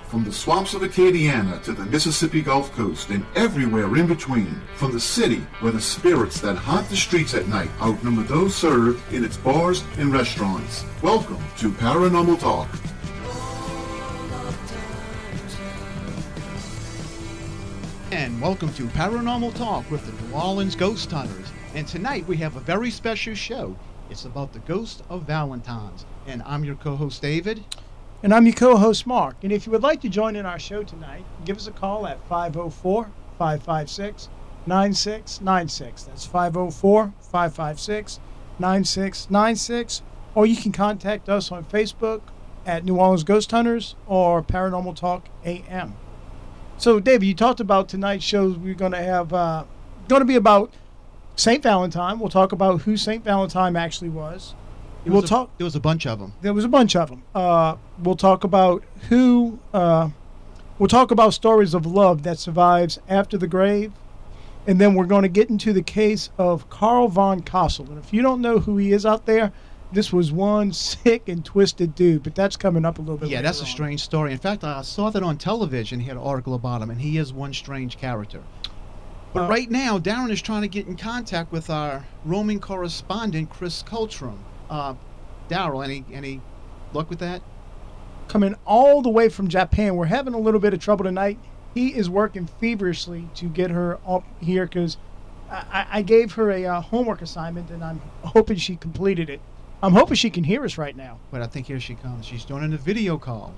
From the swamps of Acadiana to the Mississippi Gulf Coast and everywhere in between. From the city where the spirits that haunt the streets at night outnumber those served in its bars and restaurants. Welcome to Paranormal Talk. And welcome to Paranormal Talk with the New Orleans Ghost Hunters. And tonight we have a very special show. It's about the ghost of Valentine's. And I'm your co-host David. And I'm your co-host Mark. And if you would like to join in our show tonight, give us a call at 504-556-9696. That's 504-556-9696. Or you can contact us on Facebook at New Orleans Ghost Hunters or Paranormal Talk AM. So, David, you talked about tonight's shows. We're going to have going to be about St. Valentine. We'll talk about who St. Valentine actually was. There was a bunch of them. There was a bunch of them. We'll talk about we'll talk about stories of love that survives after the grave. And then we're going to get into the case of Carl Von Cosel. And if you don't know who he is out there, this was one sick and twisted dude. But that's coming up a little bit later. Yeah, that's a strange story. In fact, I saw that on television. He had an article about him, and he is one strange character. But right now, Darren is trying to get in contact with our roaming correspondent, Chris Coltram. Daryl, any luck with that? Coming all the way from Japan. We're having a little bit of trouble tonight. He is working feverishly to get her up here because I gave her a homework assignment, and I'm hoping she completed it. I'm hoping she can hear us right now. But I think here she comes. She's joining a video call.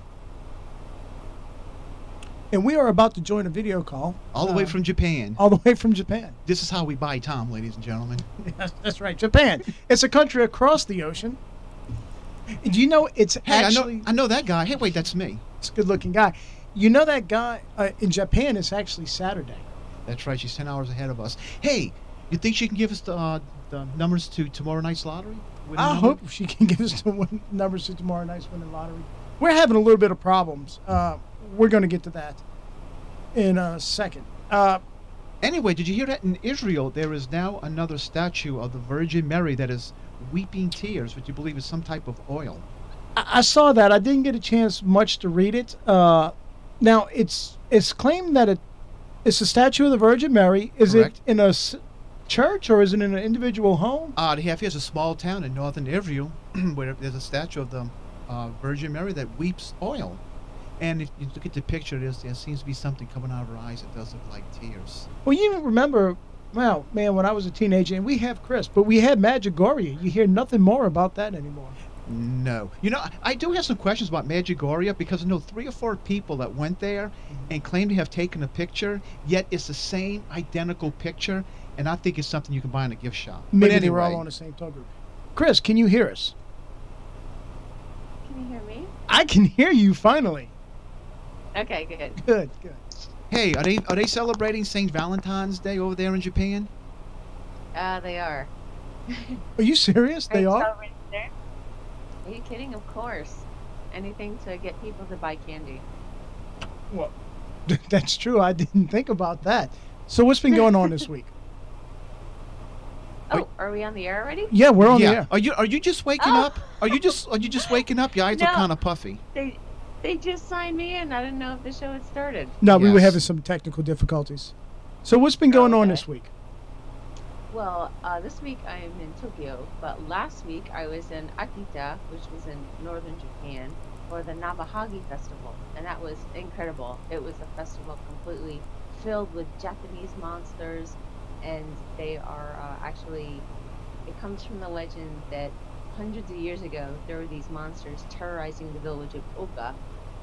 And we are about to join a video call. All the way from Japan. All the way from Japan. This is how we buy time, ladies and gentlemen. Yes, that's right. Japan. It's a country across the ocean. Do you know it's actually... I know that guy. Hey, wait, that's me. It's a good-looking guy. You know that guy in Japan, it's actually Saturday. That's right. She's 10 hours ahead of us. Hey, you think she can give us the numbers to tomorrow night's lottery? I hope she can give us the numbers to tomorrow night's winning lottery. We're having a little bit of problems. We're going to get to that in a second. Anyway, did you hear that in Israel there is now another statue of the Virgin Mary that is weeping tears, which you believe is some type of oil? I saw that. I didn't get a chance much to read it. Now, it's claimed that it's a statue of the Virgin Mary. Is Correct. It in a church or is it in an individual home? Here's a small town in northern Israel where there's a statue of the Virgin Mary that weeps oil. And if you look at the picture, there seems to be something coming out of her eyes that does look like tears. Well, you remember, well, man, when I was a teenager, and we have Chris, but we had Medjugorje. You hear nothing more about that anymore. No. You know, I do have some questions about Medjugorje because I know 3 or 4 people that went there and claim to have taken a picture, yet it's the same identical picture, and I think it's something you can buy in a gift shop. Maybe they were all on the same tour group. Chris, can you hear us? Can you hear me? I can hear you, finally. Okay, good. Good. Hey, are they celebrating St. Valentine's Day over there in Japan? They are. Are you serious? They are? Are you kidding? Of course. Anything to get people to buy candy. Well, that's true. I didn't think about that. So what's been going on this week? Oh, are we on the air already? Yeah, we're on the air. Are you just waking up? Are you just waking up? Your eyes are kind of puffy. They just signed me in. I didn't know if the show had started. No, we were having some technical difficulties. So what's been going on this week? Well, this week I am in Tokyo, but last week I was in Akita, which was in northern Japan, for the Nabahagi Festival, and that was incredible. It was a festival completely filled with Japanese monsters, and they are it comes from the legend that hundreds of years ago there were these monsters terrorizing the village of Oka,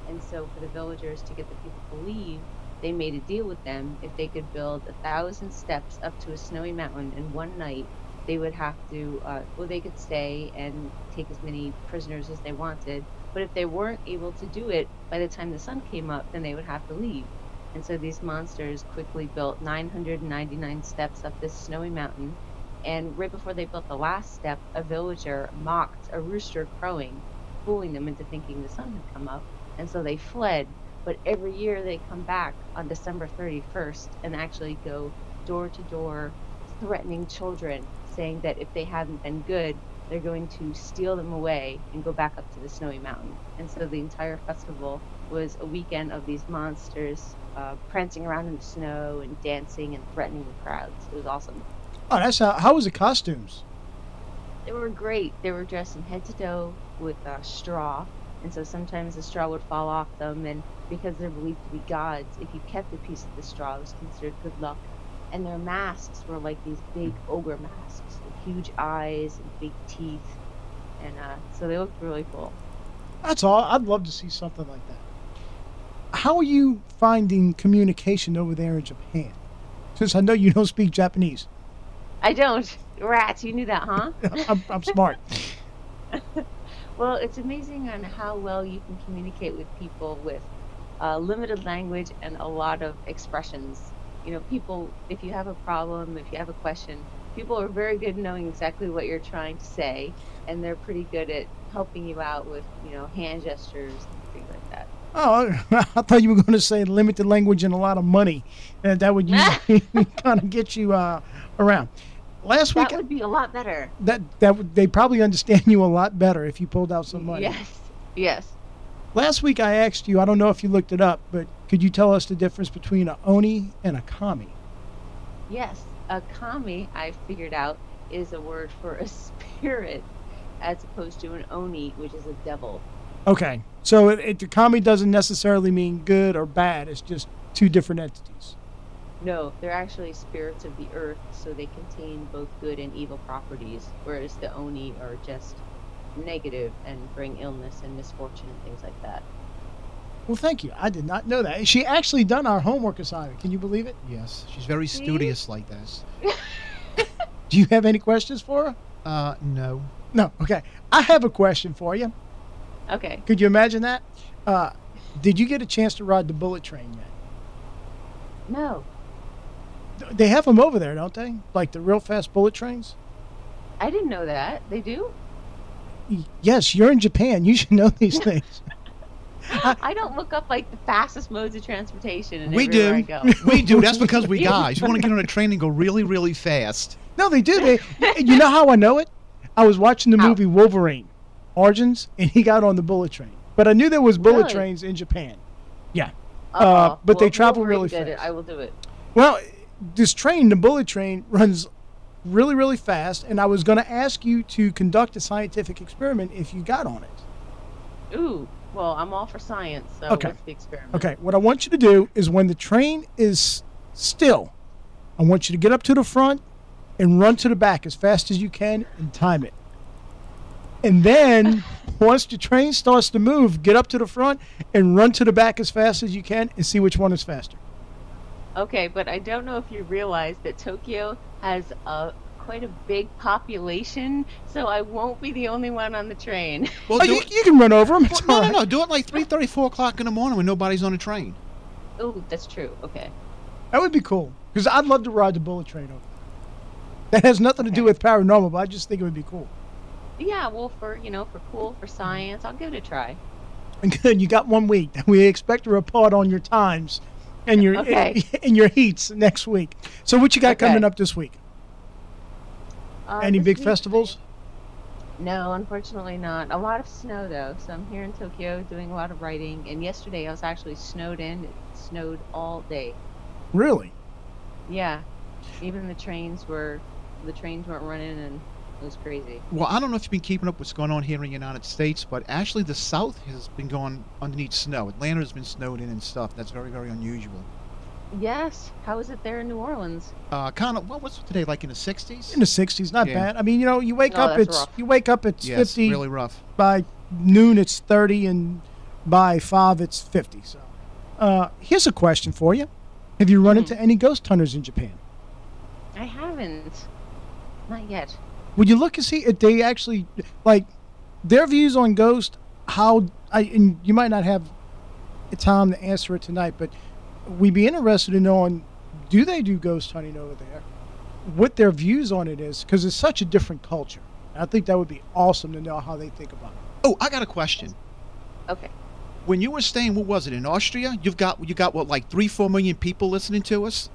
and so for the villagers to get the people to leave, they made a deal with them. If they could build 1,000 steps up to a snowy mountain in one night, they would have to, they could stay and take as many prisoners as they wanted. But if they weren't able to do it by the time the sun came up, then they would have to leave. And so these monsters quickly built 999 steps up this snowy mountain. And right before they built the last step, a villager mocked a rooster crowing, fooling them into thinking the sun had come up. And so they fled. But every year they come back on December 31st and actually go door to door threatening children, saying that if they haven't been good, they're going to steal them away and go back up to the snowy mountain. And so the entire festival was a weekend of these monsters prancing around in the snow and dancing and threatening the crowds. It was awesome. Oh, that's how was the costumes? They were great. They were dressed from head to toe with straw, and so sometimes the straw would fall off them, and because they're believed to be gods, if you kept a piece of the straw, it was considered good luck. And their masks were like these big ogre masks with huge eyes and big teeth, and so they looked really cool. That's all. I'd love to see something like that. How are you finding communication over there in Japan? Since I know you don't speak Japanese. I don't. Rats, you knew that, huh? I'm smart. Well, it's amazing on how well you can communicate with people with limited language and a lot of expressions. You know, people, if you have a problem, if you have a question, people are very good at knowing exactly what you're trying to say, and they're pretty good at helping you out with, you know, hand gestures and things like that. Oh, I thought you were going to say limited language and a lot of money, and that would usually kind of get you around. Last week, that would be a lot better. They probably understand you a lot better if you pulled out some money. Yes. Last week I asked you, I don't know if you looked it up, but could you tell us the difference between a oni and a kami? Yes, a kami, I figured out, is a word for a spirit, as opposed to an oni, which is a devil. Okay, so the kami doesn't necessarily mean good or bad. It's just two different entities. No, they're actually spirits of the earth, so they contain both good and evil properties, whereas the oni are just negative and bring illness and misfortune and things like that. Well, thank you. I did not know that. She actually done our homework assignment. Can you believe it? Yes, she's very studious like this. Do you have any questions for her? No. No. Okay. I have a question for you. Okay. Could you imagine that? Did you get a chance to ride the bullet train yet? No. They have them over there, don't they? Like the real fast bullet trains? I didn't know that. They do? Yes, you're in Japan. You should know these things. I don't look up like the fastest modes of transportation and we everywhere do. I go. We do. That's because we guys. We want to get on a train and go really, really fast. No, they do. You know how I know it? I was watching the movie Wolverine, Origins, and he got on the bullet train. But I knew there was bullet trains in Japan. Yeah. But they travel really fast. I will do it. Well, this train, the bullet train, runs really, really fast, and I was going to ask you to conduct a scientific experiment if you got on it. Ooh, well, I'm all for science, so Okay. what's the experiment? Okay, what I want you to do is when the train is still, I want you to get up to the front and run to the back as fast as you can and time it. And then, once the train starts to move, get up to the front and run to the back as fast as you can and see which one is faster. Okay, but I don't know if you realize that Tokyo has quite a big population, so I won't be the only one on the train. Well, You can run over them. Well, no. Do it like 3:30, 4 o'clock in the morning when nobody's on a train. Oh, that's true. Okay. That would be cool, because I'd love to ride the bullet train over. That has nothing to do with paranormal, but I just think it would be cool. Yeah, well, for science, I'll give it a try. And good, you got 1 week. We expect a report on your times and your and your heats next week. So what you got coming up this week? Any This big week- festivals? No, unfortunately not. A lot of snow, though. So I'm here in Tokyo doing a lot of writing. And yesterday I was actually snowed in. It snowed all day. Really? Yeah. Even the trains weren't running, and it was crazy. Well, I don't know if you've been keeping up what's going on here in the United States, but actually the South has been going underneath snow. Atlanta has been snowed in and stuff. That's very, very unusual. Yes. How is it there in New Orleans? Kind of. What's today like in the 60s? In the 60s, not Yeah. bad. I mean, you wake No, up, that's it's rough. yes, 50. really rough. By noon, it's 30, and by 5, it's 50. So, here's a question for you: have you run into any ghost hunters in Japan? I haven't. Not yet. Would you look and see if they actually like their views on ghost? And you might not have the time to answer it tonight, but we'd be interested in knowing, do they do ghost hunting over there? What their views on it is, because it's such a different culture. I think that would be awesome to know how they think about it. Oh, I got a question. Okay. When you were staying, what was it, in Austria? You got what, like 3-4 million people listening to us?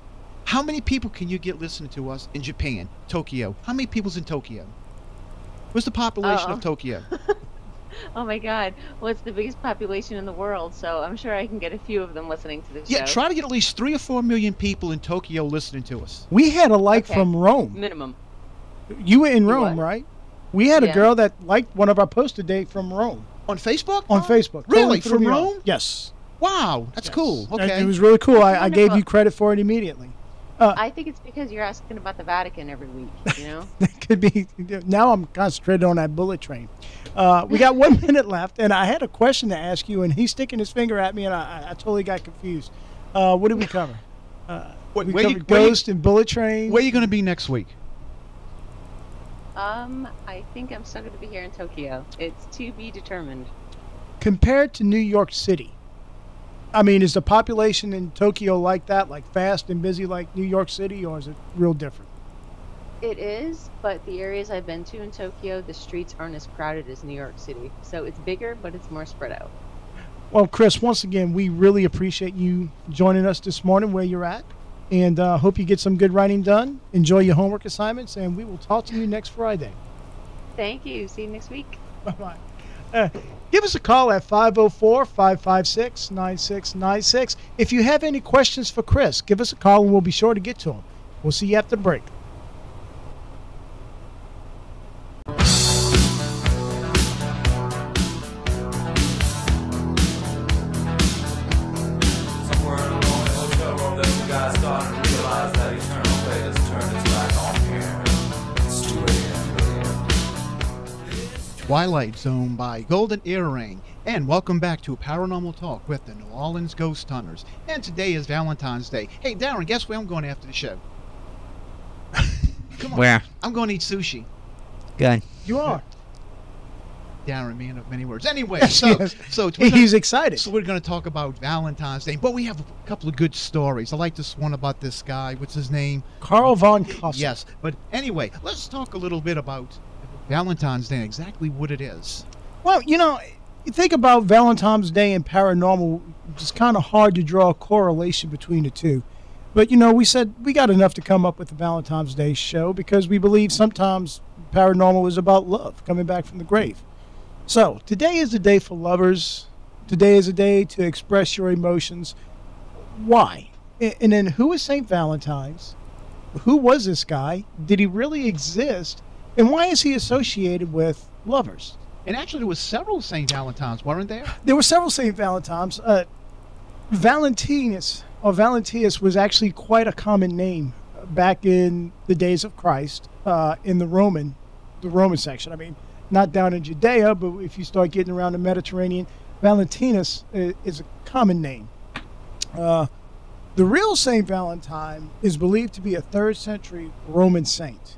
How many people can you get listening to us in Japan, Tokyo? How many people's in Tokyo? What's the population of Tokyo? Oh my God. Well, it's the biggest population in the world, so I'm sure I can get a few of them listening to the show. Yeah, try to get at least 3 or 4 million people in Tokyo listening to us. We had a like Okay. from Rome. Minimum. You were in You Rome, what? right? We had a Yeah. girl that liked one of our posts today from Rome On Facebook? on Facebook. Really? Totally threw From me off. Rome? Yes. Wow, that's Yes. cool. And Okay. it was really cool. I gave Wonderful. you credit for it immediately. I think it's because you're asking about the Vatican every week, you know? That could be. Now I'm concentrated on that bullet train. We got 1 minute left, and I had a question to ask you, and he's sticking his finger at me, and I totally got confused. What did we cover? Where We you- covered where you- Ghost and Bullet Train. Where are you going to be next week? I think I'm still going to be here in Tokyo. It's to be determined. Compared to New York City, I mean, is the population in Tokyo like that, like fast and busy like New York City, or is it real different? It is, but the areas I've been to in Tokyo, the streets aren't as crowded as New York City. So it's bigger, but it's more spread out. Well, Chris, once again, we really appreciate you joining us this morning where you're at, and hope you get some good writing done. Enjoy your homework assignments, and we will talk to you next Friday. Thank you. See you next week. Bye-bye. Give us a call at 504-556-9696. If you have any questions for Chris, give us a call, and we'll be sure to get to him. We'll see you after the break. Somewhere in a lonely hotel room, this guy started to realize that eternal fate has turned its back on him. It's 2 a.m. Twilight Zone by Golden Earring. And welcome back to Paranormal Talk with the New Orleans Ghost Hunters. And today is Valentine's Day. Hey, Darren, guess where I'm going after the show? Come on. Where? I'm going to eat sushi. Good. You are. Darren, man of many words. Anyway, Yes, so yes. so He's excited. So we're going to talk about Valentine's Day, but we have a couple of good stories. I like this one about this guy. What's his name? Carl Von Cosel. Yes, but anyway, let's talk a little bit about Valentine's Day and exactly what it is. Well, you know, you think about Valentine's Day and paranormal, it's kind of hard to draw a correlation between the two. But, you know, we said we got enough to come up with the Valentine's Day show because we believe sometimes paranormal is about love, coming back from the grave. So, today is the day for lovers. Today is a day to express your emotions. Why? And then who is St. Valentine's? Who was this guy? Did he really exist? And why is he associated with lovers? And actually, there was several St. Valentines, weren't there? There were several St. Valentines. Valentinus was actually quite a common name back in the days of Christ in the Roman section. I mean, not down in Judea, but if you start getting around the Mediterranean, Valentinus is a common name. The real St. Valentine is believed to be a 3rd century Roman saint.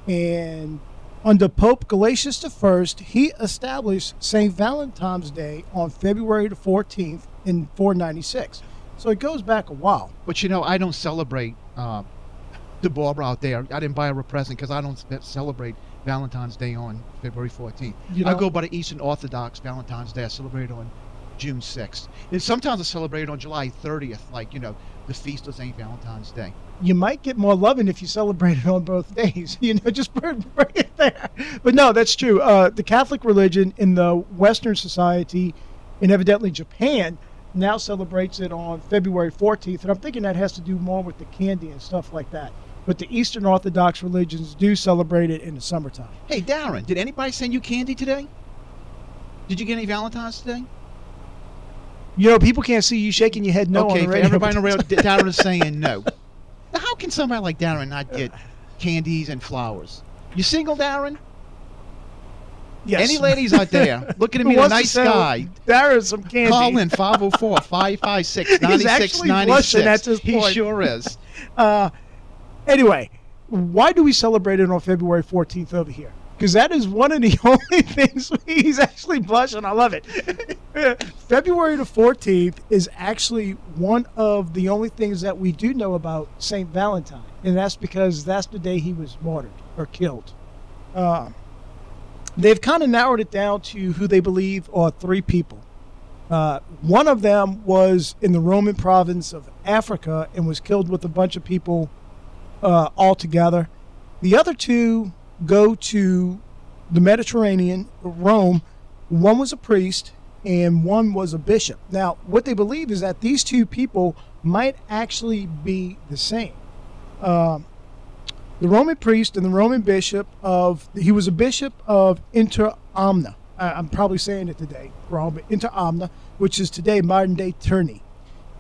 And under Pope Galatius I, he established St. Valentine's Day on February the 14th in 496. So it goes back a while. But you know, I don't celebrate the Barbara out there. I didn't buy her a present because I don't celebrate Valentine's Day on February 14th. You I know- go by the Eastern Orthodox Valentine's Day. I celebrate on June 6th. And sometimes I celebrate on July 30th, like, you know, the feast of St. Valentine's Day. You might get more loving if you celebrate it on both days. You know, just bring it there. But no, that's true. The Catholic religion in the Western society, and evidently Japan, now celebrates it on February 14th. And I'm thinking that has to do more with the candy and stuff like that. But the Eastern Orthodox religions do celebrate it in the summertime. Hey, Darren, did anybody send you candy today? Did you get any Valentine's today? You know, people can't see you shaking your head no on Okay, the for radio. everybody around, Darren is saying no. Now, how can somebody like Darren not get candies and flowers? You single, Darren? Yes. Any ladies out there looking at Who me, a wants to nice sell guy? Darren some candy. Call in 504-556-9696. He's actually blushing at this He point. sure is. Anyway, why do we celebrate it on February 14th over here? Because that is one of the only things he's actually blushing. I love it. February the 14th is actually one of the only things that we do know about St. Valentine. And that's because that's the day he was martyred or killed. They've kind of narrowed it down to who they believe are 3 people. One of them was in the Roman province of Africa and was killed with a bunch of people all together. The other 2 go to the Mediterranean, Rome, One was a priest and one was a bishop. Now, what they believe is that these two people might actually be the same. The Roman priest and the Roman bishop he was a bishop of Inter Omnia. I'm probably saying it today wrong, but Inter Omnia, which is today modern-day Terni.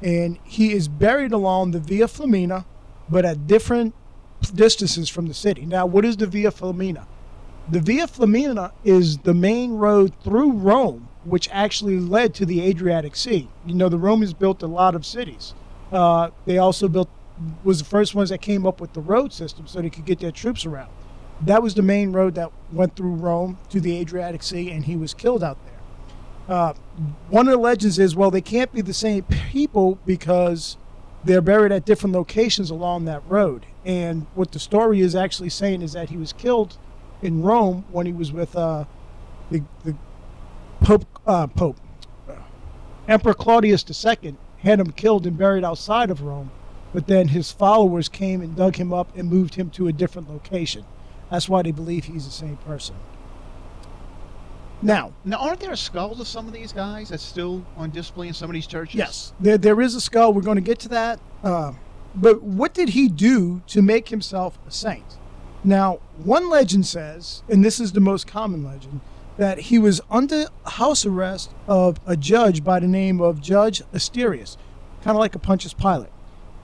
And he is buried along the Via Flaminia, but at different distances from the city. Now, what is the Via Flaminia? The Via Flaminia is the main road through Rome, which actually led to the Adriatic Sea. You know, the Romans built a lot of cities. They also was the first ones that came up with the road system so they could get their troops around. That was the main road that went through Rome to the Adriatic Sea, and he was killed out there. One of the legends is, well, they can't be the same people because they're buried at different locations along that road. And what the story is actually saying is that he was killed in Rome when he was with the Pope. Emperor Claudius II had him killed and buried outside of Rome, but then his followers came and dug him up and moved him to a different location. That's why they believe he's the same person. Now, aren't there skulls of some of these guys that's still on display in some of these churches? yes, there is a skull. We're going to get to that. But what did he do to make himself a saint? Now, one legend says, and this is the most common legend, that he was under house arrest of a judge by the name of Judge Asterius, kind of like a Pontius Pilate.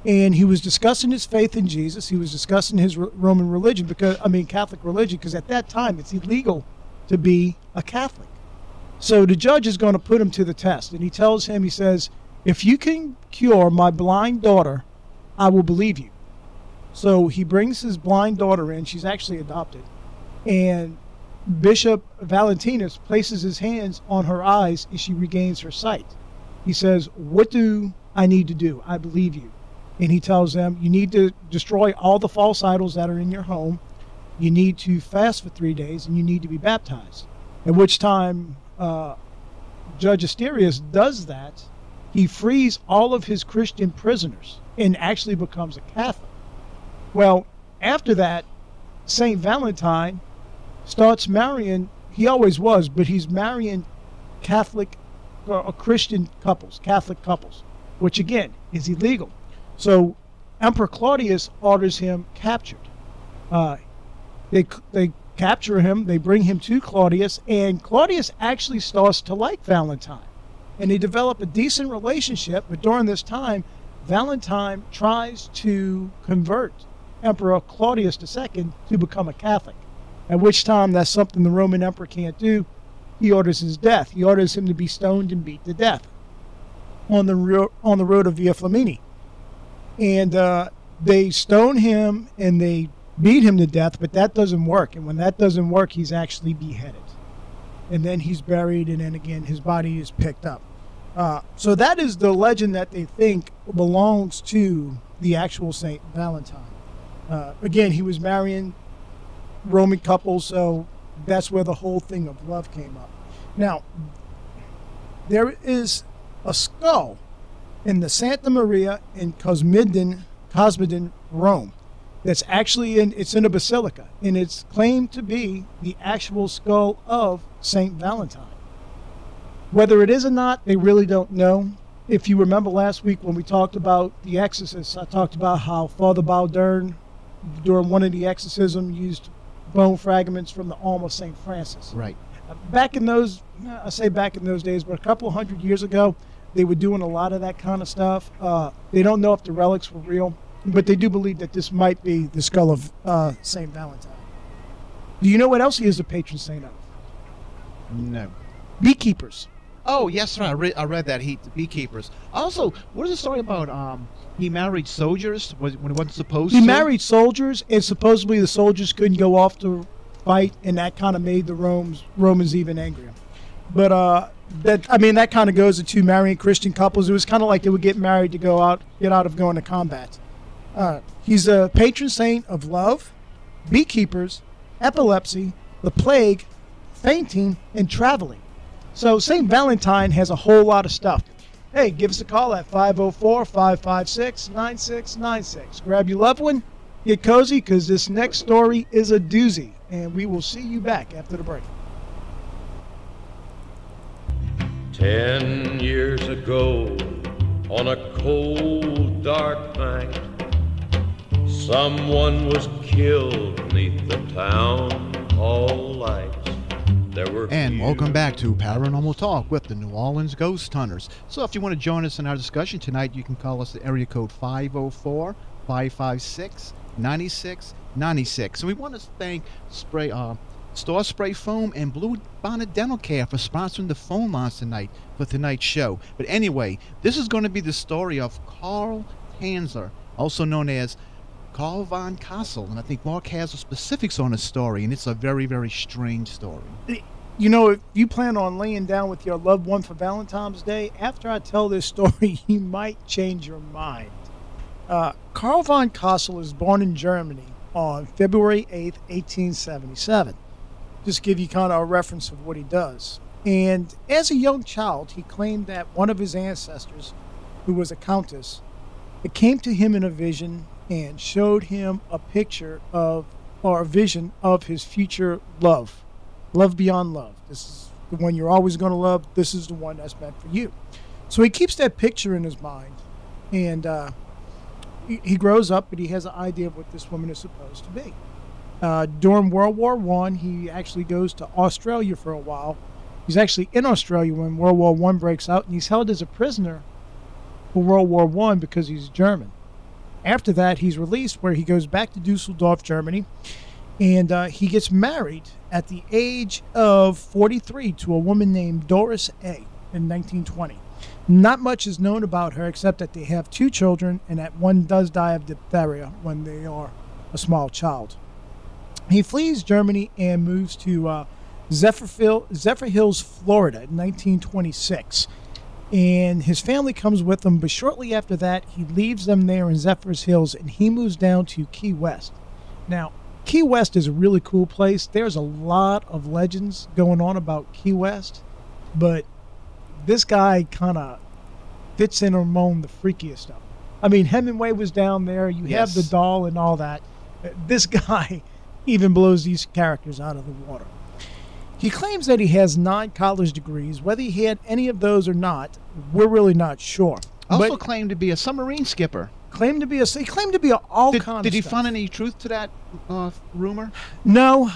And he was discussing his faith in Jesus. He was discussing his Roman religion, Catholic religion, because at that time it's illegal to be a Catholic. So the judge is going to put him to the test. And he tells him, he says, if you can cure my blind daughter, I will believe you. So he brings his blind daughter in. She's actually adopted. And Bishop Valentinus places his hands on her eyes and she regains her sight. He says, what do I need to do? I believe you. And he tells them, you need to destroy all the false idols that are in your home. You need to fast for 3 days, and you need to be baptized. At which time Judge Asterius does that. He frees all of his Christian prisoners and actually becomes a Catholic. Well, after that, St. Valentine starts marrying, he always was, but he's marrying Catholic or Christian couples, Catholic couples, which again is illegal. So Emperor Claudius orders him captured. They capture him, they bring him to Claudius, and Claudius actually starts to like Valentine. And they develop a decent relationship, but during this time, Valentine tries to convert Emperor Claudius II to become a Catholic, at which time that's something the Roman emperor can't do. He orders his death. He orders him to be stoned and beat to death on the road of Via Flaminia. And they stone him and they beat him to death, but that doesn't work. And when that doesn't work, he's actually beheaded. And then he's buried, and then again, his body is picked up. So that is the legend that they think belongs to the actual Saint Valentine. Again, he was marrying Roman couples, so that's where the whole thing of love came up. Now, there is a skull in the Santa Maria in Cosmedin, Rome. That's actually it's in a basilica, and it's claimed to be the actual skull of Saint Valentine. Whether it is or not, they really don't know. If you remember last week when we talked about the exorcists, I talked about how Father Baldern, during one of the exorcisms, used bone fragments from the arm of Saint Francis. Right. Back in those, I say back in those days, but a couple of hundred years ago, they were doing a lot of that kind of stuff. They don't know if the relics were real, but they do believe that this might be the skull of St. Valentine. Do you know what else he is the patron saint of? No. Beekeepers. Oh, yes, sir. I read that. Beekeepers. Also, what is the story about he married soldiers when he wasn't supposed to? He married soldiers, and supposedly the soldiers couldn't go off to fight, and that kind of made the Romans even angrier. But that kind of goes into marrying Christian couples. It was kind of like they would get married to get out of going to combat. He's a patron saint of love, beekeepers, epilepsy, the plague, fainting, and traveling. So St. Valentine has a whole lot of stuff. Hey, give us a call at 504-556-9696. Grab your loved one, get cozy, because this next story is a doozy. And we will see you back after the break. 10 years ago, on a cold, dark night, someone was killed neath the town hall lights. There were And welcome back to Paranormal Talk with the New Orleans Ghost Hunters. So if you want to join us in our discussion tonight, you can call us at area code 504-556-9696. And we want to thank Store Spray Foam and Blue Bonnet Dental Care for sponsoring the phone lines tonight for tonight's show. But anyway, this is going to be the story of Carl Tanzer, also known as Carl Von Cosel, and I think Mark has the specifics on the story, and it's a very, very strange story. You know, if you plan on laying down with your loved one for Valentine's Day, after I tell this story, you might change your mind. Carl Von Cosel was born in Germany on February 8th, 1877. Just give you kind of a reference of what he does. And as a young child, he claimed that one of his ancestors, who was a countess, it came to him in a vision and showed him a picture of, or a vision of his future love beyond love. This is the one you're always going to love. This is the one that's meant for you. So he keeps that picture in his mind, and he grows up, but he has an idea of what this woman is supposed to be. During World War I, he actually goes to Australia for a while. He's actually in Australia when World War I breaks out, and he's held as a prisoner for World War I because he's German. After that, he's released, where he goes back to Dusseldorf, Germany, and he gets married at the age of 43 to a woman named Doris A. in 1920. Not much is known about her except that they have 2 children and that one does die of diphtheria when they are a small child. He flees Germany and moves to Zephyr Hills, Florida in 1926. And his family comes with him, but shortly after that, he leaves them there in Zephyr Hills, and he moves down to Key West. Now, Key West is a really cool place. There's a lot of legends going on about Key West, but this guy kind of fits in among the freakiest stuff. I mean, Hemingway was down there. You have the doll and all that. This guy even blows these characters out of the water. He claims that he has 9 college degrees. Whether he had any of those or not, we're really not sure. Also claimed to be a submarine skipper. He claimed to be all kind of stuff. Did he find any truth to that rumor? No.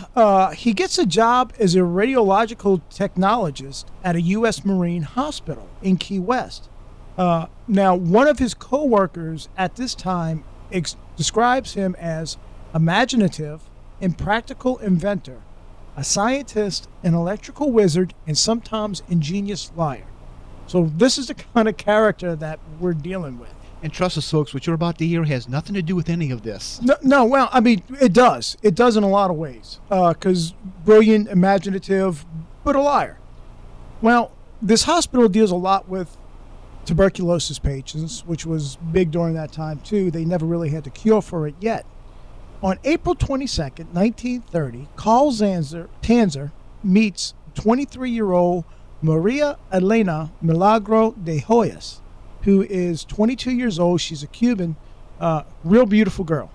He gets a job as a radiological technologist at a U.S. Marine hospital in Key West. Now, one of his co-workers at this time describes him as imaginative and practical inventor, a scientist, an electrical wizard, and sometimes ingenious liar. So this is the kind of character that we're dealing with. And trust us, folks, what you're about to hear has nothing to do with any of this. No, well, I mean, it does. It does in a lot of ways. Because brilliant, imaginative, but a liar. Well, this hospital deals a lot with tuberculosis patients, which was big during that time, too. They never really had the cure for it yet. On April 22nd, 1930, Carl Tanzer meets 23-year-old Maria Elena Milagro de Hoyos, who is 22 years old. She's a Cuban, real beautiful girl.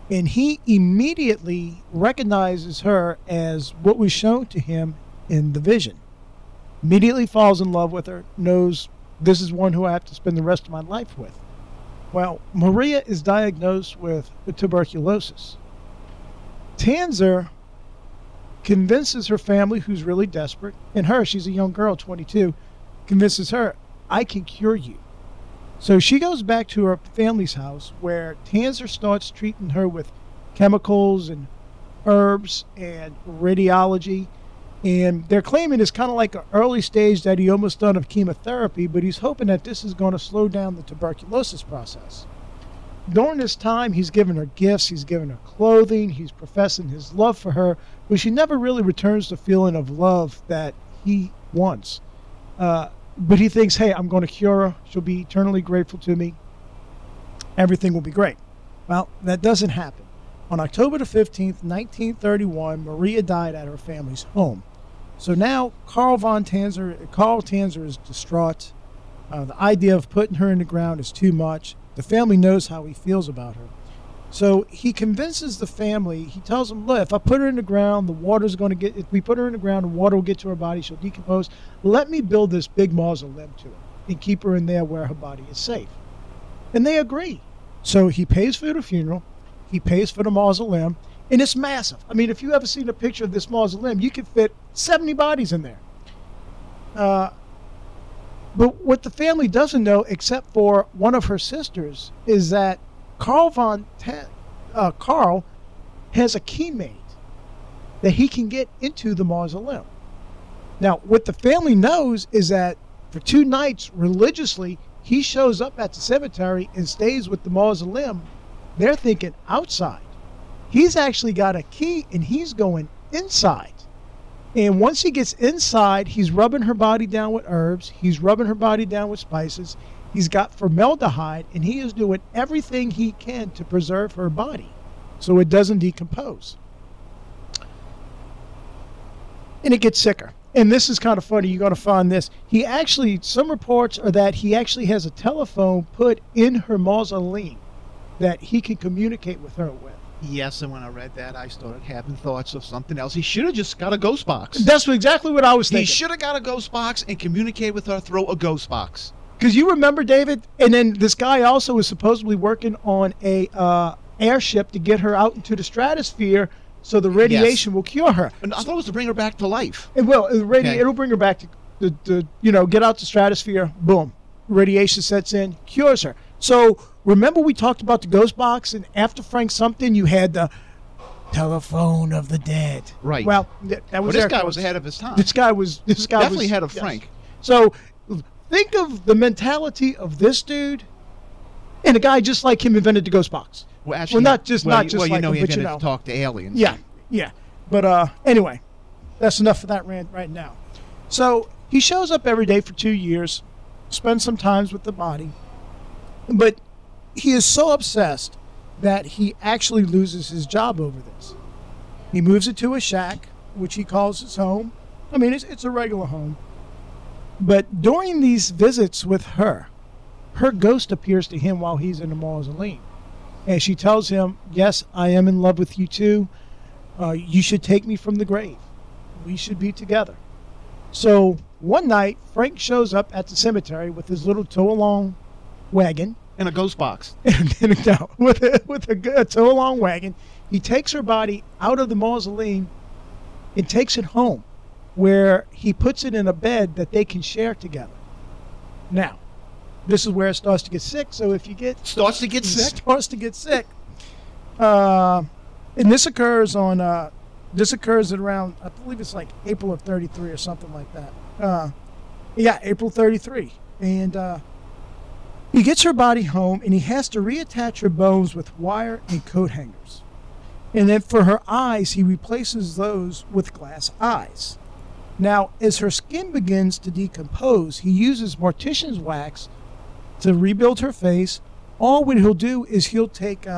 And he immediately recognizes her as what was shown to him in the vision. Immediately falls in love with her, knows this is one who I have to spend the rest of my life with. Well, Maria is diagnosed with tuberculosis. Tanzer convinces her family, who's really desperate, and her, she's a young girl, 22, convinces her, I can cure you. So she goes back to her family's house, where Tanzer starts treating her with chemicals and herbs and radiology. And they're claiming it's kind of like an early stage that he almost done of chemotherapy, but he's hoping that this is going to slow down the tuberculosis process. During this time, he's given her gifts, he's given her clothing, he's professing his love for her, but she never really returns the feeling of love that he wants. But he thinks, hey, I'm going to cure her, she'll be eternally grateful to me, everything will be great. Well, that doesn't happen. On October the 15th, 1931, Maria died at her family's home. So now Carl Tanzer is distraught. The idea of putting her in the ground is too much. The family knows how he feels about her. So he convinces the family. He tells them, look, if I put her in the ground, the water's going to get, if we put her in the ground, the water will get to her body, she'll decompose. Let me build this big mausoleum to her and keep her in there where her body is safe. And they agree. So he pays for the funeral, he pays for the mausoleum, and it's massive. I mean, if you ever seen a picture of this mausoleum, you could fit 70 bodies in there. But what the family doesn't know, except for one of her sisters, is that Carl has a key made that he can get into the mausoleum. Now, what the family knows is that for 2 nights, religiously, he shows up at the cemetery and stays with the mausoleum. They're thinking outside. He's actually got a key, and he's going inside. And once he gets inside, he's rubbing her body down with herbs. He's rubbing her body down with spices. He's got formaldehyde, and he is doing everything he can to preserve her body so it doesn't decompose. And it gets sicker. And this is kind of funny. You're going to find this. He actually, some reports are that he actually has a telephone put in her mausoleum that he can communicate with her with. Yes, and when I read that, I started having thoughts of something else. He should have just got a ghost box. That's exactly what I was thinking. He should have got a ghost box and communicated with her through a ghost box. Because you remember, David, and then this guy also was supposedly working on a airship to get her out into the stratosphere so the radiation will cure her. And I thought it was to bring her back to life. It will. It'll bring her back to get out the stratosphere. Boom. Radiation sets in, cures her. So remember we talked about the ghost box, and after Frank something, you had the telephone of the dead. Right. Well, that was this guy was ahead of his time. This guy was Definitely ahead of yes. Frank. So think of the mentality of this dude, and a guy just like him invented the ghost box. Well, actually, not just he like invented him, but to talk to aliens. Yeah. But anyway, that's enough for that rant right now. So he shows up every day for 2 years, spends some time with the body, but he is so obsessed that he actually loses his job over this. He moves it to a shack, which he calls his home. I mean, it's a regular home. But during these visits with her ghost appears to him while he's in the mausoleum. And she tells him, yes, I am in love with you too. You should take me from the grave. We should be together. So one night, Frank shows up at the cemetery with his little tow-along wagon. In a ghost box. with a tow-along wagon. He takes her body out of the mausoleum and takes it home, where he puts it in a bed that they can share together. Now, this is where it starts to get sick. So if you starts to get sick, and this occurs on this occurs at around, I believe it's like April of 33 or something like that. April 33, and he gets her body home, and he has to reattach her bones with wire and coat hangers. And then for her eyes, he replaces those with glass eyes. Now, as her skin begins to decompose, he uses mortician's wax to rebuild her face. All what he'll do is he'll take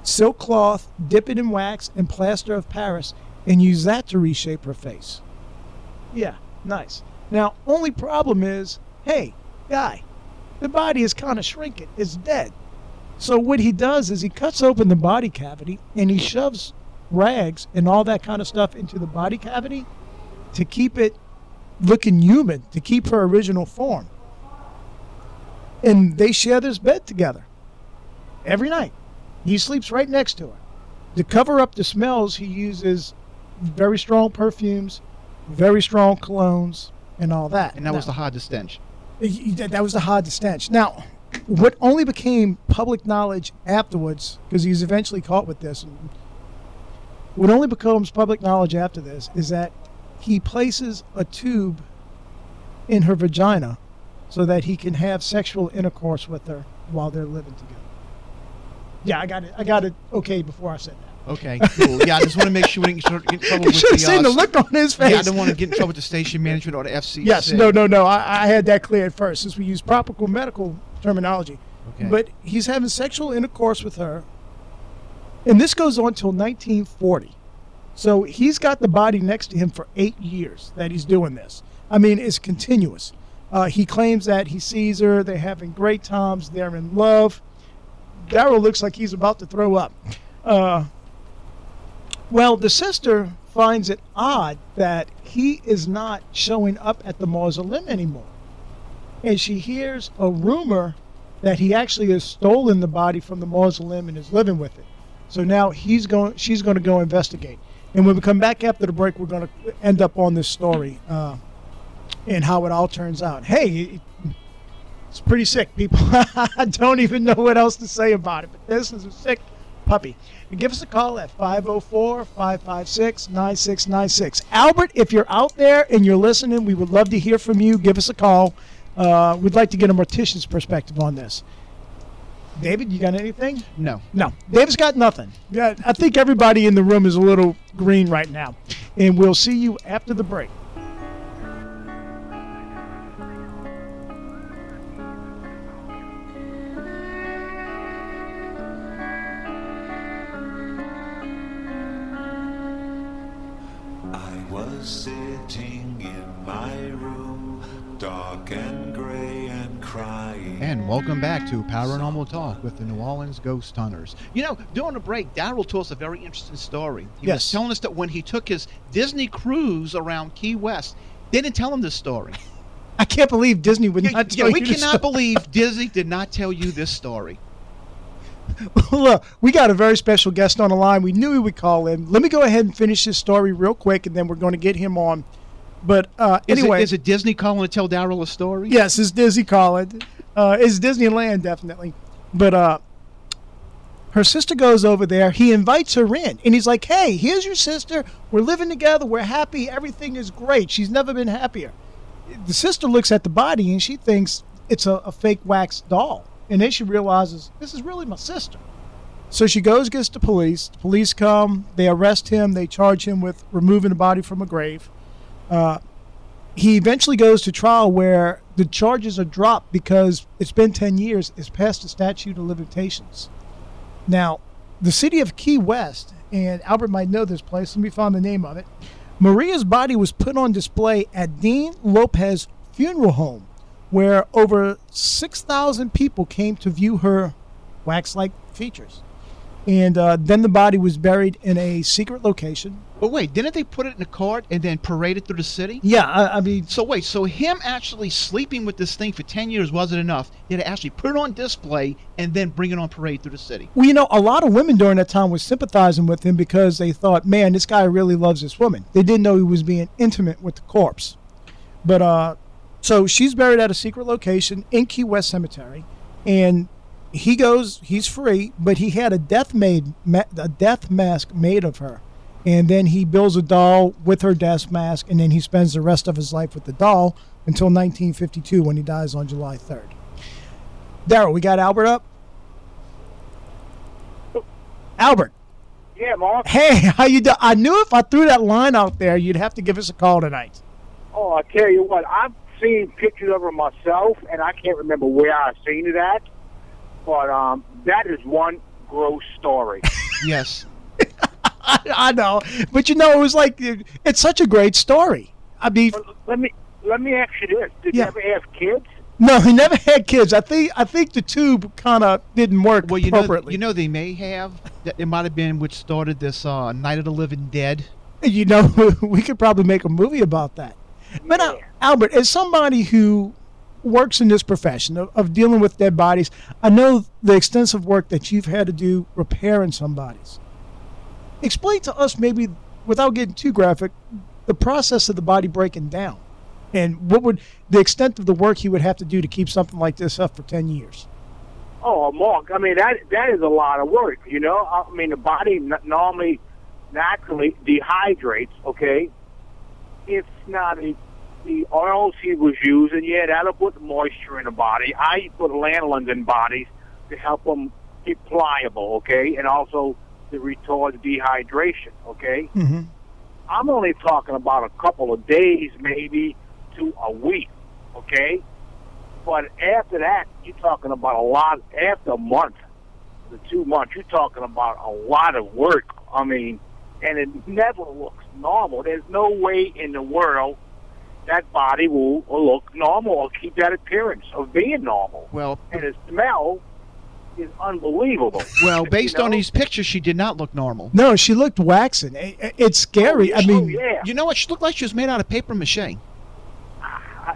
silk cloth, dip it in wax, and plaster of Paris, and use that to reshape her face. Yeah, nice. Now, only problem is, hey, guy, the body is kind of shrinking. It's dead. So what he does is he cuts open the body cavity, and he shoves rags and all that kind of stuff into the body cavity to keep it looking human, to keep her original form. And they share this bed together every night. He sleeps right next to her. To cover up the smells, he uses very strong perfumes, very strong colognes, and all that. And that was the hardest stench. That was the hardest stench. Now, what only became public knowledge afterwards, because he's eventually caught with this, what only becomes public knowledge after this is that he places a tube in her vagina so that he can have sexual intercourse with her while they're living together. Yeah, I got it okay before I said that. Okay, cool. Yeah, I just want to make sure we didn't get in trouble with you should have seen the look on his face. Yeah, I don't want to get in trouble with the station management or the FCC. Yes, no. I had that cleared first, since we use proper medical terminology. Okay. But he's having sexual intercourse with her, and this goes on till 1940. So he's got the body next to him for 8 years that he's doing this. I mean, it's continuous. He claims that he sees her, they're having great times, they're in love. Daryl looks like he's about to throw up. Well, the sister finds it odd that he is not showing up at the mausoleum anymore. And she hears a rumor that he actually has stolen the body from the mausoleum and is living with it. So now she's going to go investigate. And when we come back after the break, we're going to end up on this story and how it all turns out. Hey, it's pretty sick, people. I don't even know what else to say about it, but this is a sick puppy. And give us a call at 504-556-9696. Albert, if you're out there and you're listening, we would love to hear from you. Give us a call. We'd like to get a mortician's perspective on this. David, you got anything? No. David's got nothing. Yeah, I think everybody in the room is a little green right now. And we'll see you after the break. I was sitting in my room, dark and gray and crying. And welcome back to Paranormal Talk with the New Orleans Ghost Hunters. You know, during the break, Daryl told us a very interesting story. He was telling us that when he took his Disney cruise around Key West, they didn't tell him this story. I can't believe Disney would not tell you we this cannot story. believe Disney did not tell you this story. Look, we got a very special guest on the line. We knew he would call in. Let me go ahead and finish this story real quick, and then we're going to get him on. But anyway. Is it Disney calling to tell Daryl a story? Yes, it's Disney calling. It's Disneyland, definitely. But her sister goes over there. He invites her in, and he's like, hey, here's your sister. We're living together. We're happy. Everything is great. She's never been happier. The sister looks at the body, and she thinks it's a fake wax doll. And then she realizes, this is really my sister. So she goes, gets the police. The police come. They arrest him. They charge him with removing the body from a grave. He eventually goes to trial where the charges are dropped because it's been 10 years. It's past the statute of limitations. Now, the city of Key West, and Albert might know this place. Let me find the name of it. Maria's body was put on display at Dean Lopez Funeral Home, where over 6,000 people came to view her wax-like features. And then the body was buried in a secret location. But wait, didn't they put it in a cart and then parade it through the city? Yeah, I mean... So wait, so him actually sleeping with this thing for 10 years wasn't enough. He had to actually put it on display and then bring it on parade through the city. Well, you know, a lot of women during that time were sympathizing with him because they thought, man, this guy really loves this woman. They didn't know he was being intimate with the corpse. But, so she's buried at a secret location in Key West Cemetery, and he goes, he's free, but he had a death mask made of her. And then he builds a doll with her death mask, and then he spends the rest of his life with the doll until 1952 when he dies on July 3rd. Daryl, we got Albert up? Albert. Yeah, Mark. Hey, how you doing? I knew if I threw that line out there, you'd have to give us a call tonight. Oh, I tell you what, I've seen pictures of her myself, and I can't remember where I've seen it at, but that is one gross story. Yes. I know, but you know, it was like, it's such a great story. I mean, let me ask you this: did you ever have kids? No, he never had kids. I think the tube kind of didn't work appropriately. You know, they may have. It might have been which started this Night of the Living Dead. You know, we could probably make a movie about that. But Albert, as somebody who works in this profession of dealing with dead bodies, I know the extensive work that you've had to do repairing some bodies. Explain to us, maybe without getting too graphic, the process of the body breaking down, and what would the extent of the work he would have to do to keep something like this up for 10 years. Oh, Mark, I mean, that is a lot of work, you know. I mean, the body normally naturally dehydrates, okay? It's not the oils he was using, yeah, that'll put moisture in the body. I put lanolins in bodies to help them get pliable, okay, and also to retard dehydration, okay? Mm-hmm. I'm only talking about a couple of days, maybe, to a week, okay? But after that, you're talking about a lot. After a month, the 2 months, you're talking about a lot of work. I mean, and it never looks normal. There's no way in the world that body will look normal or keep that appearance of being normal. Well, and the smell is unbelievable. Well, based You on know? these pictures, she did not look normal. No, she looked waxen. It's scary. I mean, yeah. You know what? She looked like she was made out of paper mache.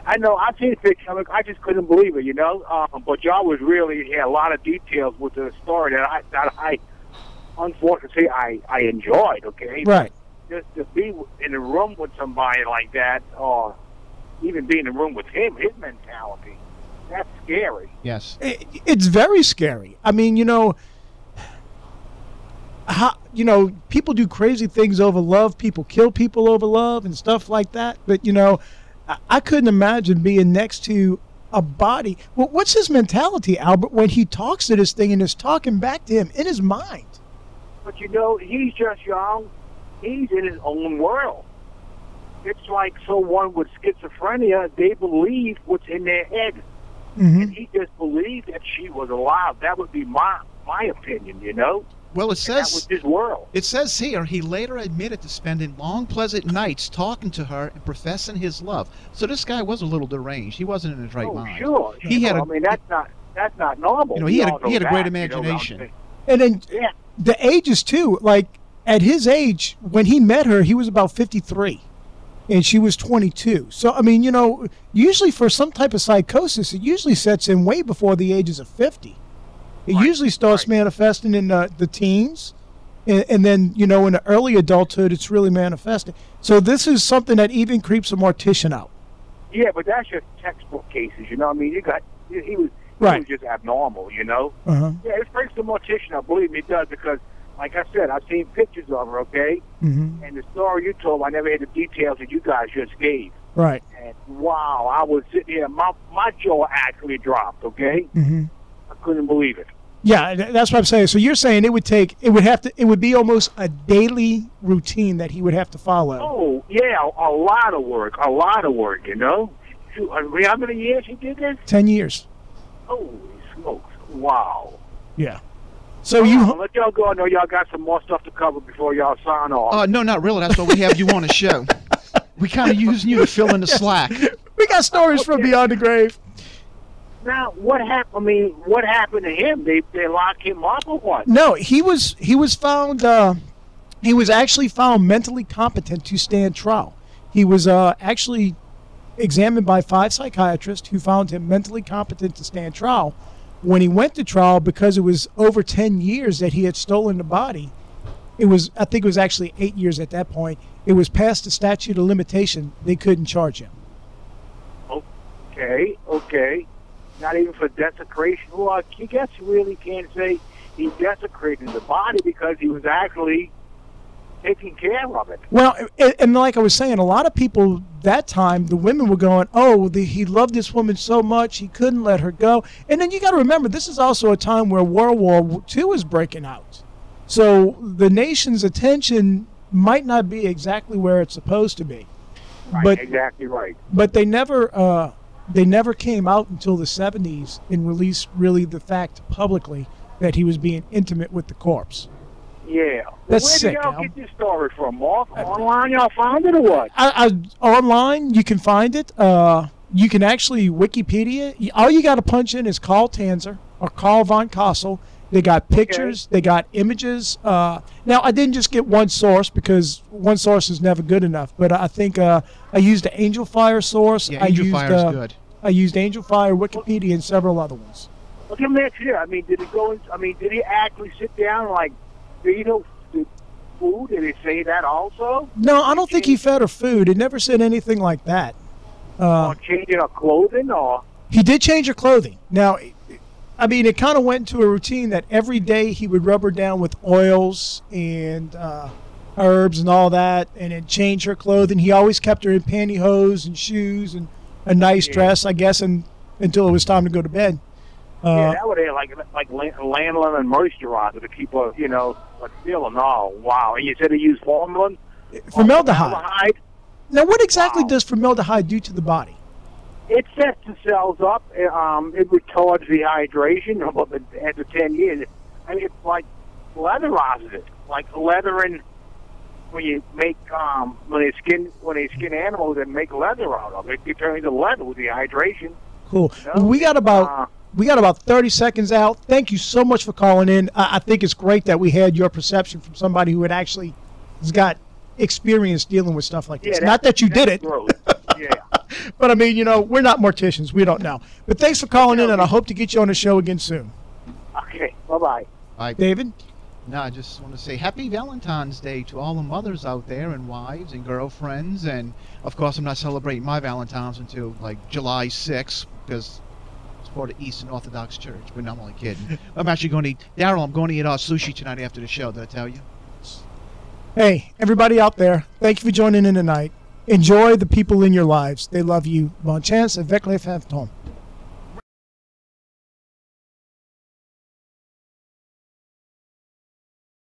I know. I've seen the picture. I just couldn't believe it, you know. But y'all was really had a lot of details with the story that I unfortunately I enjoyed. Okay, right. Just to be in a room with somebody like that, or even be in a room with him, his mentality, that's scary. Yes. It's very scary. I mean, people do crazy things over love. People kill people over love and stuff like that. But, I couldn't imagine being next to a body. Well, what's his mentality, Albert, when he talks to this thing and is talking back to him in his mind? But, he's just young. He's in his own world. It's like someone with schizophrenia, they believe what's in their head. Mm-hmm. And he just believed that she was alive. That would be my opinion, Well, it That was says his world. it says here he later admitted to spending long, pleasant nights talking to her and professing his love. So this guy was a little deranged. He wasn't in his right mind. Sure. He had I mean, that's not normal. he had all a know great that, imagination. And then Yeah. the ages, too. Like, at his age, when he met her, he was about 53. And she was 22. So, I mean, usually for some type of psychosis, it usually sets in way before the ages of 50. It usually starts manifesting in the teens. And then, in the early adulthood, it's really manifesting. So this is something that even creeps a mortician out. Yeah, but that's just textbook cases, I mean, he was just abnormal, Uh-huh. Yeah, it breaks the mortician out. Believe me, it does, because, like I said, I've seen pictures of her, okay? Mm-hmm. And the story you told, I never had the details that you guys just gave. Right. And, wow, I was sitting here, my jaw actually dropped, okay? Mm-hmm. I couldn't believe it. Yeah, that's what I'm saying. So you're saying it would be almost a daily routine that he would have to follow. Oh, yeah, a lot of work, Shoot, how many years he did this? 10 years. Holy smokes. Wow. Yeah. So I'll let y'all go. I know y'all got some more stuff to cover before y'all sign off. No, not really. That's why we have you on the show. We kind of using you to fill in the slack. We got stories from beyond the grave. Now, what happened? I mean, what happened to him? They locked him up or what? No, he was found. He was actually found mentally competent to stand trial. He was actually examined by 5 psychiatrists who found him mentally competent to stand trial. When he went to trial, because it was over 10 years that he had stolen the body, I think it was actually 8 years at that point. It was past the statute of limitation. They couldn't charge him. Okay. Not even for desecration. Well, I guess you really can't say he desecrated the body because he was actually taking care of it. Well, and like I was saying, a lot of people that time, the women were going, he loved this woman so much, he couldn't let her go. And then you got to remember, this is also a time where World War II is breaking out. So the nation's attention might not be exactly where it's supposed to be. Right, but, exactly right. But they never came out until the 70s and released really the fact publicly that he was being intimate with the corpse. Yeah. That's Where sick, did y'all Al. get this story from, Mark? Online y'all found it or what? Online, you can find it. You can actually Wikipedia. All you got to punch in is Carl Tanzer or Carl Von Cosel. They got pictures. They got images. Now, I didn't just get one source because one source is never good enough. But I think I used the Angel Fire source. Yeah, Angel Fire is good. I used Angel Fire, Wikipedia, and several other ones. Okay, let me ask you this. I mean, did he actually sit down and, like, feed her food? Did he say that also? No, I don't think he fed her food. It never said anything like that. Or changing her clothing, or? He did change her clothing. Now, I mean, it kind of went into a routine that every day he would rub her down with oils and herbs and all that, and then change her clothing. He always kept her in pantyhose and shoes and a nice dress, I guess, until it was time to go to bed. Yeah, that would have like lanolin and moisturizer to keep her, but still and all. Wow. And you said he used formalin? Formaldehyde. Now, what exactly does formaldehyde do to the body? It sets the cells up. It retards dehydration. After 10 years, I mean, it's like leatherizes it, like leathering. When you make when they skin animals and make leather out of it, you turn into leather with dehydration. Cool. We got about We got about 30 seconds out. Thank you so much for calling in. I think it's great that we had your perception from somebody who has got experience dealing with stuff like this. Yeah, Not that you did it. Yeah. But, I mean, we're not morticians. We don't know. But thanks for calling in, and I hope to get you on the show again soon. Okay. Bye-bye. Bye. David? No, I just want to say happy Valentine's Day to all the mothers out there and wives and girlfriends. And, of course, I'm not celebrating my Valentine's until, like, July 6th because it's part of Eastern Orthodox Church. But no, I'm only kidding. I'm actually going to eat. Daryl, I'm going to eat our sushi tonight after the show. Did I tell you? Hey, everybody out there, thank you for joining in tonight. Enjoy the people in your lives. They love you. Bonne chance avec les fantômes.